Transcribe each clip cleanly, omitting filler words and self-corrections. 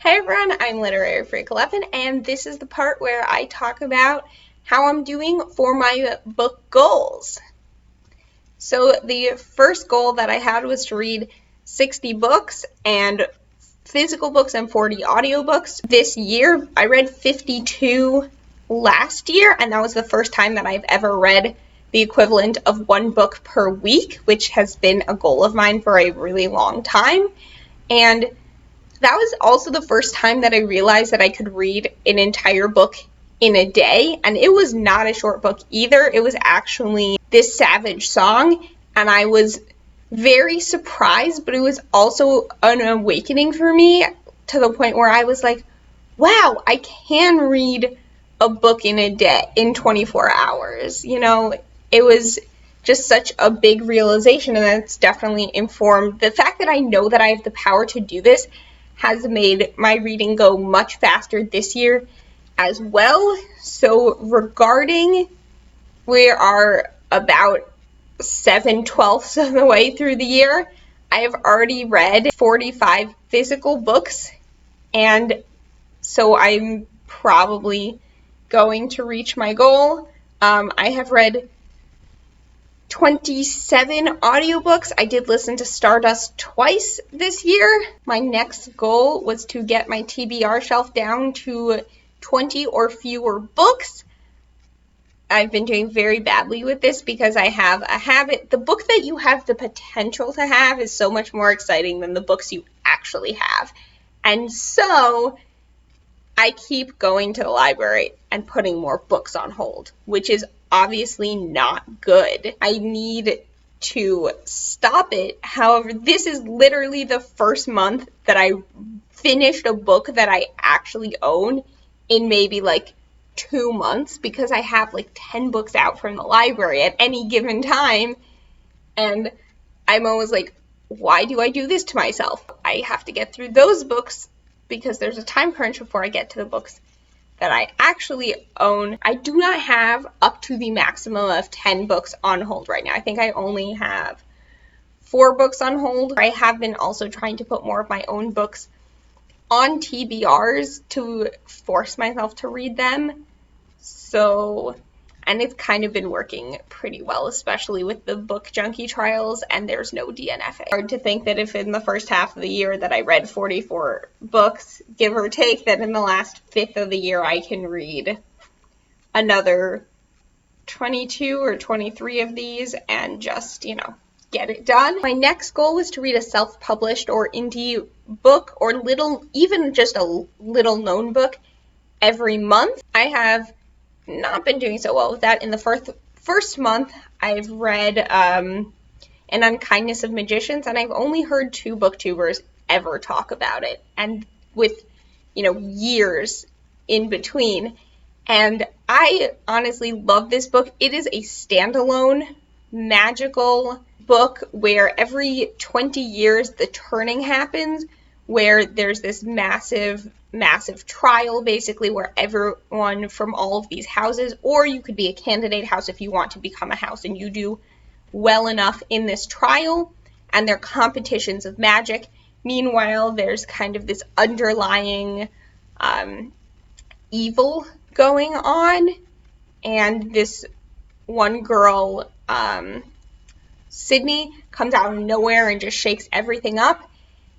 Hey everyone, I'm Literary Freak 11, and this is the part where I talk about how I'm doing for my book goals. So the first goal that I had was to read 60 books, and physical books and 40 audiobooks. This year, I read 52 last year, and that was the first time that I've ever read the equivalent of one book per week, which has been a goal of mine for a really long time. And that was also the first time that I realized that I could read an entire book in a day, and it was not a short book either. It was actually This Savage Song, and I was very surprised, but it was also an awakening for me to the point where I was like, wow, I can read a book in a day, in 24 hours. It was just such a big realization, and that's definitely informed the fact that I know that I have the power to do this has made my reading go much faster this year as well. So regarding, we are about 7/12 of the way through the year. I have already read 45 physical books, and so I'm probably going to reach my goal. I have read 27 audiobooks. I did listen to Stardust twice this year. My next goal was to get my TBR shelf down to 20 or fewer books. I've been doing very badly with this because I have a habit. The book that you have the potential to have is so much more exciting than the books you actually have. And so I keep going to the library and putting more books on hold, which is obviously not good. I need to stop it. However, this is literally the first month that I finished a book that I actually own in maybe like 2 months, because I have like 10 books out from the library at any given time, and I'm always like, why do I do this to myself? I have to get through those books because there's a time crunch before I get to the books that I actually own. I do not have up to the maximum of 10 books on hold right now. I think I only have 4 books on hold. I have been also trying to put more of my own books on TBRs to force myself to read them. And it's kind of been working pretty well, especially with the book junkie trials, and there's no DNFA. Hard to think that if in the first half of the year that I read 44 books, give or take, that in the last fifth of the year I can read another 22 or 23 of these and just, get it done. My next goal was to read a self-published or indie book, or even just a little known book every month. I have not been doing so well with that. In the first month, I've read An Unkindness of Magicians, and I've only heard 2 booktubers ever talk about it, and with, years in between. And I honestly love this book. It is a standalone magical book where every 20 years the turning happens, where there's this massive trial, basically, where everyone from all of these houses, or you could be a candidate house if you want to become a house and you do well enough in this trial, and they're competitions of magic. Meanwhile, there's kind of this underlying evil going on, and this one girl, Sydney, comes out of nowhere and just shakes everything up.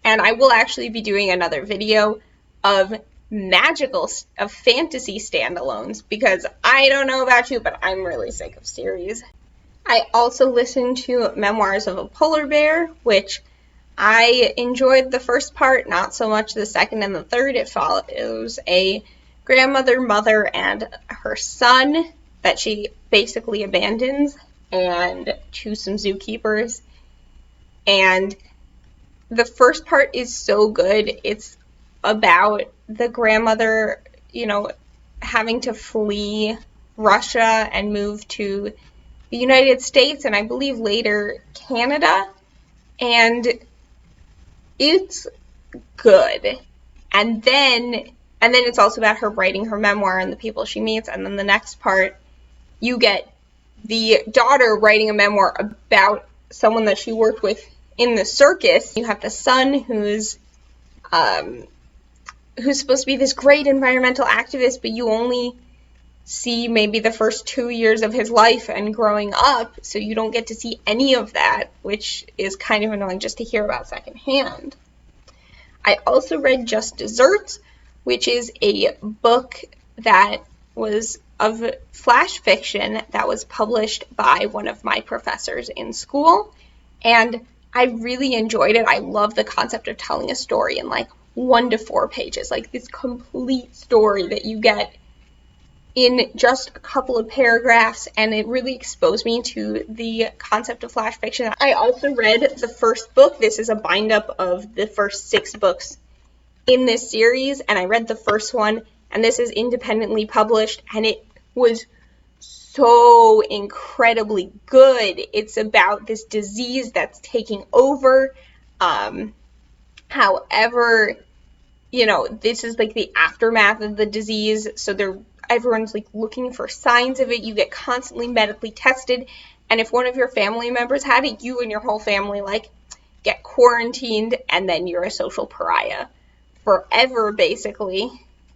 And I will actually be doing another video of fantasy standalones, because I don't know about you, but I'm really sick of series. I also listened to Memoirs of a Polar Bear, which I enjoyed the first part, not so much the second and the third. It follows a grandmother, mother, and her son that she basically abandons and to some zookeepers. And the first part is so good. It's about the grandmother, having to flee Russia and move to the United States, and I believe later Canada. And it's good. And then it's also about her writing her memoir and the people she meets. And then the next part, you get the daughter writing a memoir about someone that she worked with in the circus. You have the son who's who's supposed to be this great environmental activist, but you only see maybe the first 2 years of his life and growing up, so you don't get to see any of that, which is kind of annoying just to hear about secondhand. I also read Just Desserts, which is a book that was of flash fiction that was published by one of my professors in school, and I really enjoyed it. I love the concept of telling a story in like 1 to 4 pages, like this complete story that you get in just a couple of paragraphs, and it really exposed me to the concept of flash fiction. I also read the first book. This is a bind-up of the first 6 books in this series, and I read the first one, and this is independently published, and it was so incredibly good. It's about this disease that's taking over. However, this is like the aftermath of the disease, so everyone's like looking for signs of it. You get constantly medically tested, and if one of your family members had it, you and your whole family like get quarantined, and then you're a social pariah forever, basically.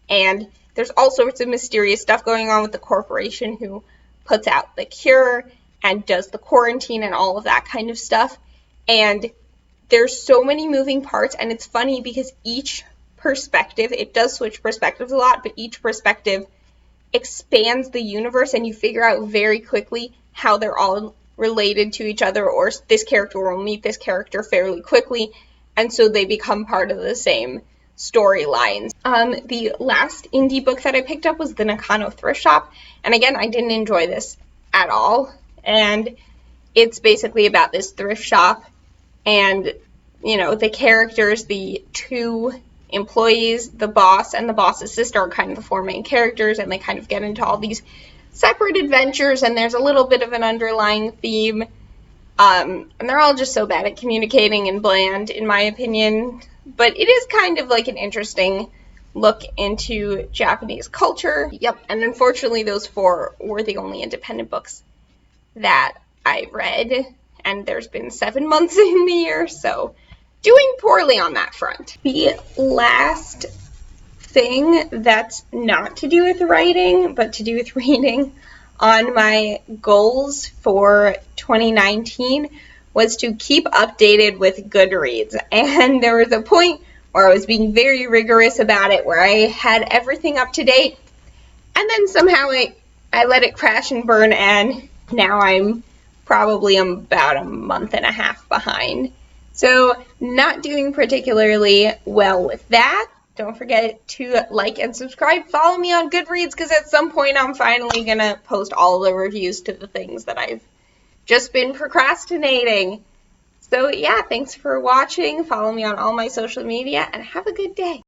And there's all sorts of mysterious stuff going on with the corporation who puts out the cure and does the quarantine and all of that kind of stuff. And there's so many moving parts, and it's funny because each perspective, it does switch perspectives a lot, but each perspective expands the universe, and you figure out very quickly how they're all related to each other, or this character will meet this character fairly quickly, and so they become part of the same storylines. The last indie book that I picked up was The Nakano Thrift Shop, and again, I didn't enjoy this at all, and it's basically about this thrift shop, and the characters, the 2 employees, the boss and the boss's sister, are kind of the 4 main characters, and they kind of get into all these separate adventures, and there's a little bit of an underlying theme, and they're all just so bad at communicating and bland, in my opinion, but it is kind of like an interesting look into Japanese culture. Yep, and unfortunately those 4 were the only independent books that I read, and there's been 7 months in the year, so doing poorly on that front. The last thing that's not to do with writing, but to do with reading on my goals for 2019 was to keep updated with Goodreads. And there was a point where I was being very rigorous about it, where I had everything up to date, and then somehow I let it crash and burn, and now I'm probably about a month and a half behind. So not doing particularly well with that. Don't forget to like and subscribe. Follow me on Goodreads, because at some point I'm finally going to post all the reviews to the things that I've just been procrastinating. So yeah, thanks for watching. Follow me on all my social media, and have a good day.